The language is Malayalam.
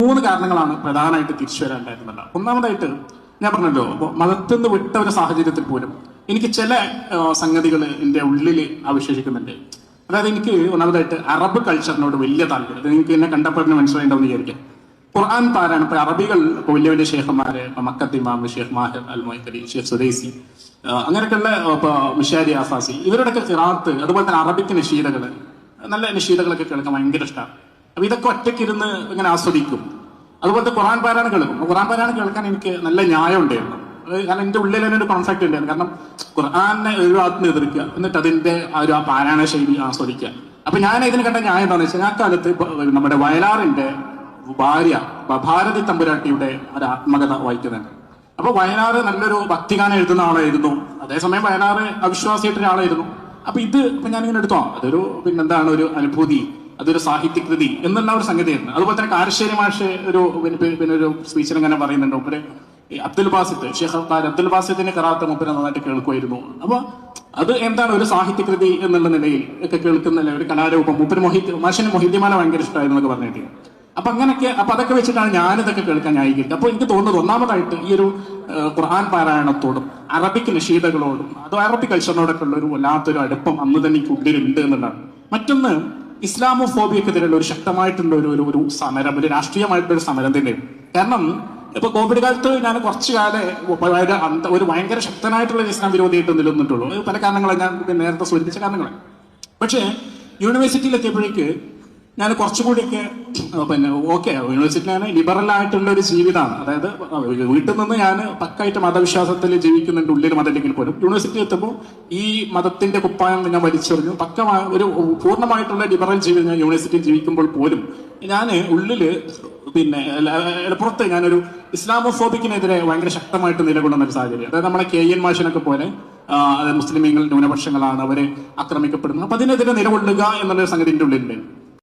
മൂന്ന് കാരണങ്ങളാണ് പ്രധാനമായിട്ട് തിരിച്ചു വരാനുണ്ടായിരുന്നത്. ഒന്നാമതായിട്ട് ഞാൻ പറഞ്ഞല്ലോ, മതത്തിൽ നിന്ന് വിട്ട ഒരു സാഹചര്യത്തിൽ പോലും എനിക്ക് ചില സംഗതികൾ എൻ്റെ ഉള്ളിൽ അവശേഷിക്കുന്നുണ്ട്. അതായത് എനിക്ക് ഒന്നാമതായിട്ട് അറബ് കൾച്ചറിനോട് വലിയ താല്പര്യം. നിങ്ങൾക്ക് എന്നെ കണ്ടപ്പോഴേ മനസ്സിലായിട്ടുണ്ടെന്ന് വിചാരിക്കാം. ഖുർആൻ പാരായണം ഇപ്പൊ അറബികൾ ഇപ്പൊ വലിയ വലിയ ഷേഖന്മാര്, മക്കത്ത് ഇമാം ഷേഖ് മാഹിർ അൽ മൊയ്ക്കരി, ഷേഖ് സുദൈസി, അങ്ങനെയൊക്കെയുള്ള ഇപ്പൊ മിഷാരി ആഫാസി, ഇവരുടെയൊക്കെ ഖിറാഅത്ത്, അതുപോലെ തന്നെ അറബിക്ക് നഷീദകൾ, നല്ല നഷീദകളൊക്കെ കേൾക്കാൻ ഭയങ്കര ഇഷ്ടമാണ്. അപ്പൊ ഇതൊക്കെ ഒറ്റയ്ക്കിരുന്ന് ഇങ്ങനെ ആസ്വദിക്കും. അതുപോലത്തെ ഖുർആൻ പാരായണം കേൾക്കും. ഖുർആൻ പാരായണം കേൾക്കാൻ എനിക്ക് നല്ല ന്യായം ഉണ്ടായിരുന്നു. കാരണം എന്റെ ഉള്ളിൽ തന്നെ ഒരു കോൺഫ്ലിക്റ്റ് ഉണ്ടായിരുന്നു. കാരണം ഖുർആനെ ഒരു ഭാഗത്ത് എതിർക്കുക, എന്നിട്ട് അതിന്റെ ആ പാരായണ ശൈലി ആസ്വദിക്കുക. അപ്പൊ ഞാൻ ഇതിന് കണ്ട ന്യായം എന്താണെന്ന് വെച്ചാൽ, ആ കാലത്ത് നമ്മുടെ വയലാറിന്റെ ഭാര്യ ഭാരതി തമ്പുരാട്ടിയുടെ ഒരു ആത്മകഥ വായിക്കുന്നുണ്ട്. അപ്പൊ വയലാറ് നല്ലൊരു ഭക്തിഗാനം എഴുതുന്ന ആളായിരുന്നു, അതേസമയം വയലാറ് അവിശ്വാസിയായിട്ടൊരു ആളായിരുന്നു. അപ്പൊ ഇപ്പൊ ഞാനിങ്ങനെ എടുത്തോ, അതൊരു പിന്നെന്താണ് ഒരു അനുഭൂതി, അതൊരു സാഹിത്യകൃതി എന്നുള്ള ഒരു സംഗതിയായിരുന്നു. അതുപോലെ തന്നെ കാരശ്ശേരി മാഷ് പിന്നെ ഒരു സ്പീച്ചിൽ ഇങ്ങനെ പറയുന്നുണ്ട്, മൂപ്പര് അബ്ദുൽ ബാസിത്ത്, ഷെയ്ഖ് അബ്ദുൽ ബാസിത്തിന്റെ ഖിറാഅത്ത് മൂപ്പര് നന്നായിട്ട് കേൾക്കുമായിരുന്നു. അപ്പൊ അത് എന്താണ് ഒരു സാഹിത്യകൃതി എന്നുള്ള നിലയിൽ ഒക്കെ കേൾക്കുന്ന ഒരു കലാരൂപം. മൂപ്പര് മാഷിന് മൊഹിദ്ദിമാനെ ഭയങ്കര ഇഷ്ടമായിരുന്നു എന്നൊക്കെ പറഞ്ഞിട്ട്. അപ്പൊ അങ്ങനെയൊക്കെ അതൊക്കെ വെച്ചിട്ടാണ് ഞാനിതൊക്കെ കേൾക്കാൻ ന്യായീകരിക്കുന്നത്. അപ്പൊ എനിക്ക് തോന്നുന്നത് ഒന്നാമതായിട്ട് ഈ ഒരു ഖുർആൻ പാരായണത്തോടും അറബിക് നഷീദകളോടും അത് അറബിക് കൾച്ചറിനോടൊക്കെ ഉള്ള ഒരു വല്ലാത്തൊരു അടുപ്പം അന്ന് തന്നെ എനിക്ക് ഉള്ളിലുണ്ട് എന്നുള്ളതാണ്. മറ്റൊന്ന്, ഇസ്ലാമോഫോബിയക്കെതിരെയുള്ള ഒരു ശക്തമായിട്ടുള്ള ഒരു സമരം, ഒരു രാഷ്ട്രീയമായിട്ടുള്ള ഒരു സമരം തന്നെയാണ്. കാരണം ഇപ്പൊ കോവിഡ് കാലത്ത് ഞാൻ കുറച്ചു കാലം ഒരു ഭയങ്കര ശക്തനായിട്ടുള്ള ഇസ്ലാം വിരോധിയായിട്ട് നിലനിന്നിട്ടുള്ളൂ. പല കാരണങ്ങളെ ഞാൻ നേരത്തെ സൂചിപ്പിച്ച കാരണങ്ങളെ. പക്ഷേ യൂണിവേഴ്സിറ്റിയിൽ എത്തിയപ്പോഴേക്ക് ഞാൻ കുറച്ചുകൂടിയൊക്കെ പിന്നെ യൂണിവേഴ്സിറ്റിയിലാണ് ലിബറൽ ആയിട്ടുള്ള ഒരു ജീവിതമാണ്. അതായത് വീട്ടിൽ നിന്ന് ഞാൻ പക്കായിട്ട് മതവിശ്വാസത്തിൽ ജീവിക്കുന്നുണ്ട്, ഉള്ളിൽ മതമില്ലെങ്കിൽ പോലും യൂണിവേഴ്സിറ്റി എത്തുമ്പോൾ ഈ മതത്തിന്റെ കുപ്പായം ഞാൻ വലിച്ചെറിഞ്ഞു. ഒരു പൂർണ്ണമായിട്ടുള്ള ലിബറൽ ജീവിതം ഞാൻ യൂണിവേഴ്സിറ്റിയിൽ ജീവിക്കുമ്പോൾ പോലും ഞാൻ ഉള്ളില് പിന്നെ പുറത്ത് ഞാനൊരു ഇസ്ലാമോഫോബിക്കിനെതിരെ ഭയങ്കര ശക്തമായിട്ട് നിലകൊള്ളുന്ന ഒരു സാഹചര്യം. അതായത് നമ്മളെ KN മാഷിനൊക്കെ പോലെ മുസ്ലിമീങ്ങൾ ന്യൂനപക്ഷങ്ങളാണ്, അവരെ ആക്രമിക്കപ്പെടുന്നത്. അപ്പൊ അതിനെതിരെ നിലകൊള്ളുക എന്നുള്ള സംഗതിന്റെ ഉള്ളിലുണ്ട്.